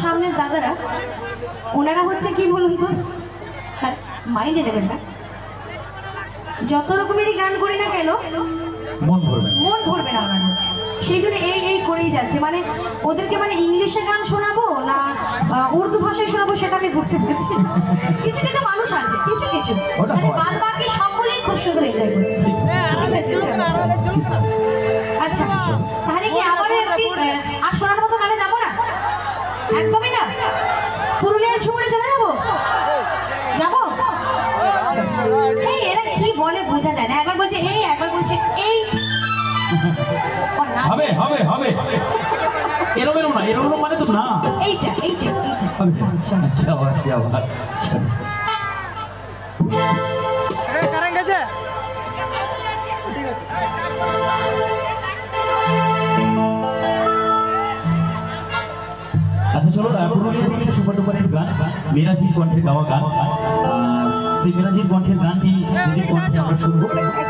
সামনের দাদারা ওনারা হচ্ছে কি বলুন তো, মাইন্ডে নেবেন না, যত রকমেরই গান করি না কেন মন ভরবে না ওনাদের, সেই জন্য এই করেই যাচ্ছে। মানে ওদেরকে মানে ইংলিশে গান শোনাবো না উর্দু ভাষায় শোনাবো সেটা আমি বুঝতে পারছি। কিছু কিছু মানুষ আছে, কিছু কিছু বাদ বাকি সকলেই খুব সুন্দর এনজয় করছে। আচ্ছা তাহলে কি আবারও একটি আর শোনার মতো গানে যাবো না? একদমই না, পুরুলিয়ার ঝুমুরে চলে যাবো যাবো। এই এরা কি বলে বোঝা যায় না, একবার বলছে এই একবার বলছে এই, হবে হবে হবে এরকম না, এরকম মানে তো না, এইটা এইটা এইটা আচ্ছা কি আবার কি আবার কারণ গেছে। আচ্ছা চলো পুরুলিয়া থেকে সুপার ডুপার গান মিরাজির কণ্ঠে গাওয়া গান, সেই মিরাজির কণ্ঠের গানটি দিদির কণ্ঠে আমরা শুনবো,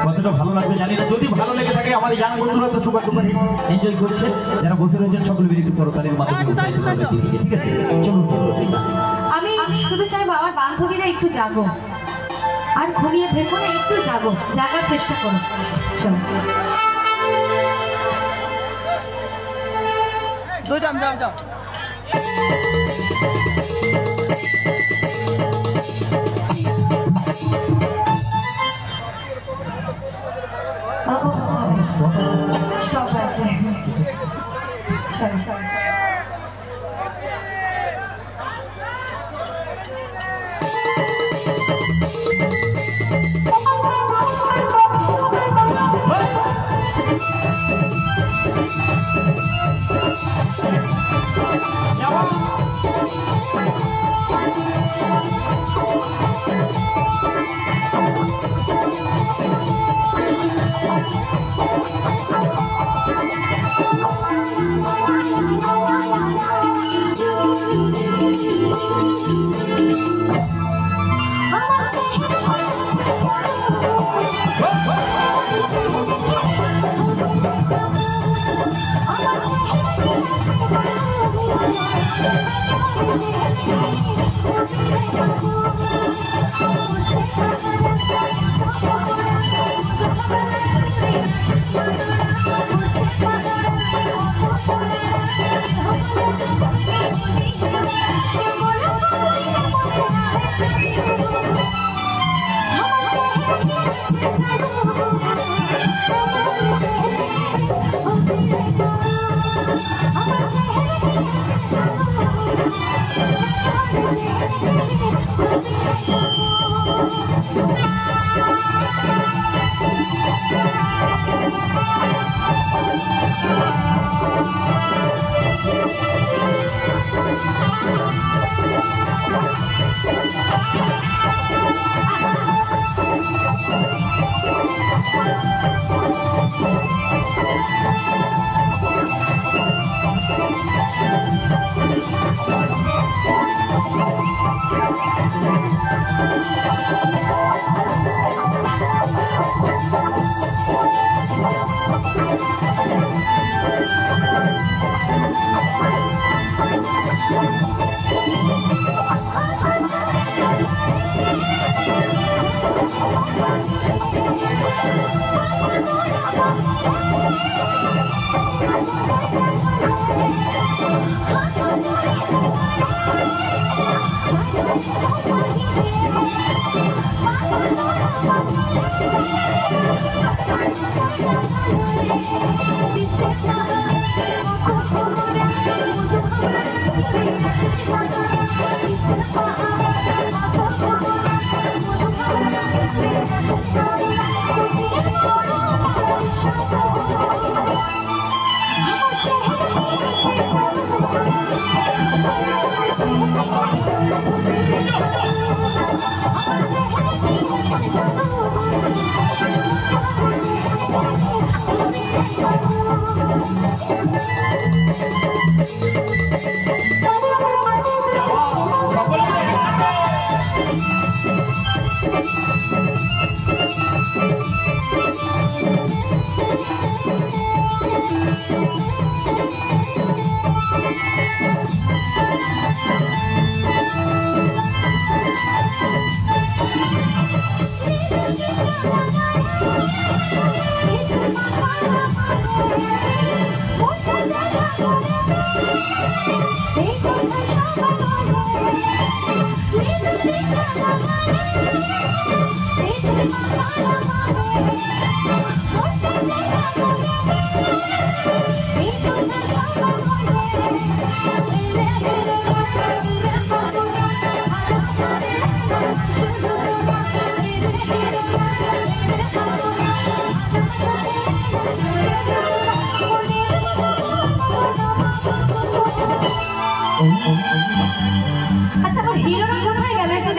কতটা ভালো লাগবে জানি না। যদি ভালো লেগে থাকে আমার ইয়াং বন্ধুরা তো সুপার ডুপার এনজয় করছে, যারা বসে রয়েছেন সকলে মিলে একটু করতালির মাধ্যমে উৎসাহিত করবে দিদিকে, ঠিক আছে? চলুন সেই গান। আমি শুধু চাইবো আমার বান্ধবীরা একটু জাগো, আর ঘুমিয়ে থেকো না, একটু জাগো, জাগার চেষ্টা করো। চলো যাও স্টপ আছে।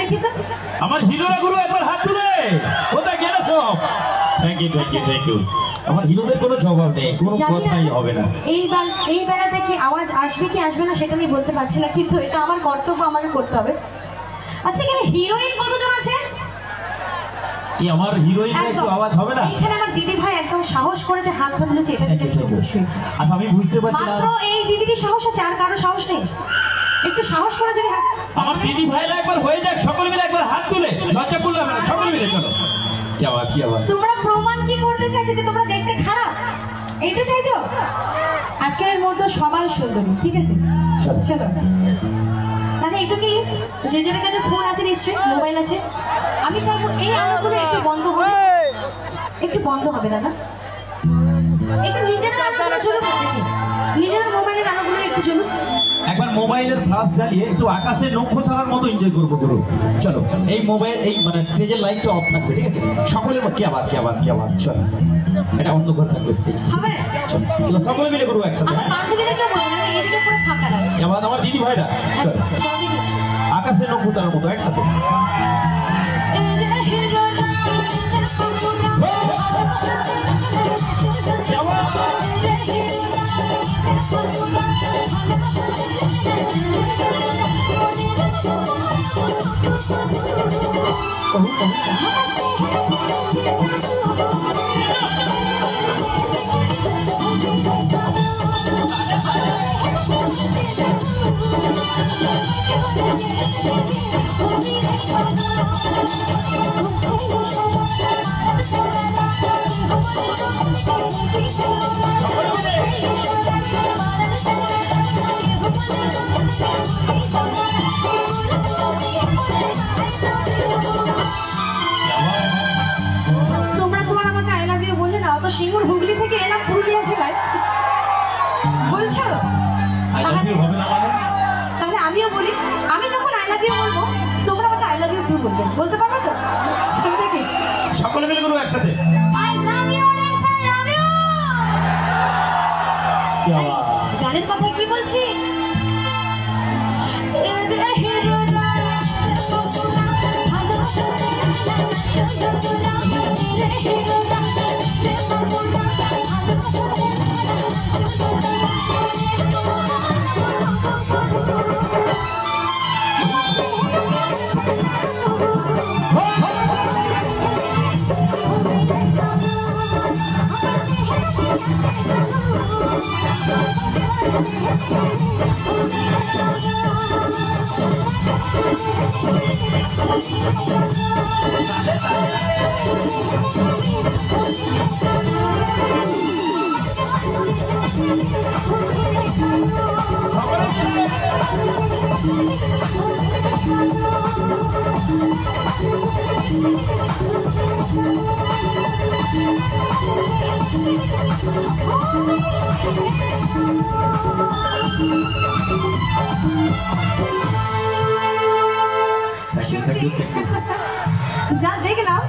দেখি তো আমার হিরোরা গুরু একবার হাত তুলে কোথায় গেল সব থ্যাংক ইউ থ্যাংক ইউ আমার হিরোদের কোনো জবাব নেই কোনো কথাই হবে না এই বেলাতে কি আওয়াজ আসবে কি আসবে না সেটা আমি বলতে পারছি না কিন্তু এটা আমার কর্তব্য আমাকে করতে হবে আচ্ছা এখানে হিরোইন কতজন আছে কি আমার হিরোইন একটু আওয়াজ হবে না এখানে আমার দিদি ভাই একদম সাহস করেছে হাতটা তুলেছে এটা দেখে আমি খুশি হয়েছি আচ্ছা আমি বুঝতে পারছি না মাত্র এই দিদিরই সাহস আছে আর কারো সাহস নেই একটু সাহস করে যদি আমার দিদি ভাইরা একবার হয়ে যাক সকলে মিলে একবার হাত তুলে লজ্জা করলে হবে না সকলে মিলে চলো কি আওয়াজ তোমরা প্রমাণ কি করতে চাইছো যে তোমরা দেখতে খারাপ এইটা চাইছো আজকের মধ্যে সবাই সুন্দরী ঠিক আছে চলো তাহলে একটু কি যে যার কাছে ফোন আছে নিশ্চয়ই মোবাইল আছে আমি চাইবো এই আলোগুলো একটু বন্ধ হবে দাদা একটু নিজেদের আলোগুলো চলুক দেখি নিজেদের মোবাইলের আলোগুলো একটু চলুক একবার মোবাইলের ফ্লাশ জ্বালিয়ে একটু আকাশে নক্ষত্রের মতো এনজয় করবো গুরু চলো এই মোবাইল এই মানে স্টেজের লাইটটা অফ থাকবে ঠিক আছে সকলে কি আবার চলো এটা অন্ধকার থাকবে স্টেজ চলো সকলে মিলে করবো একসাথে আমার বান্ধবীদেরকে বলবো এদিকে পুরো ফাঁকা লাগছে আমার দিদি ভাইরা চলো আকাশে নক্ষত্রের মতো একসাথে সিঙ্গুর হুগলি থেকে এলাম পুরুলিয়া জেলায় বলছো তাহলে আমিও বলি আমি যখন আই লাভ ইউ বলবো তোমরা আমাকে আই লাভ ইউ টু বলবে বলতে পারবে তো চলো দেখি সকলে মিলে করবো একসাথে I love you I love you গানের কথা কি বলছি যা দেখলাম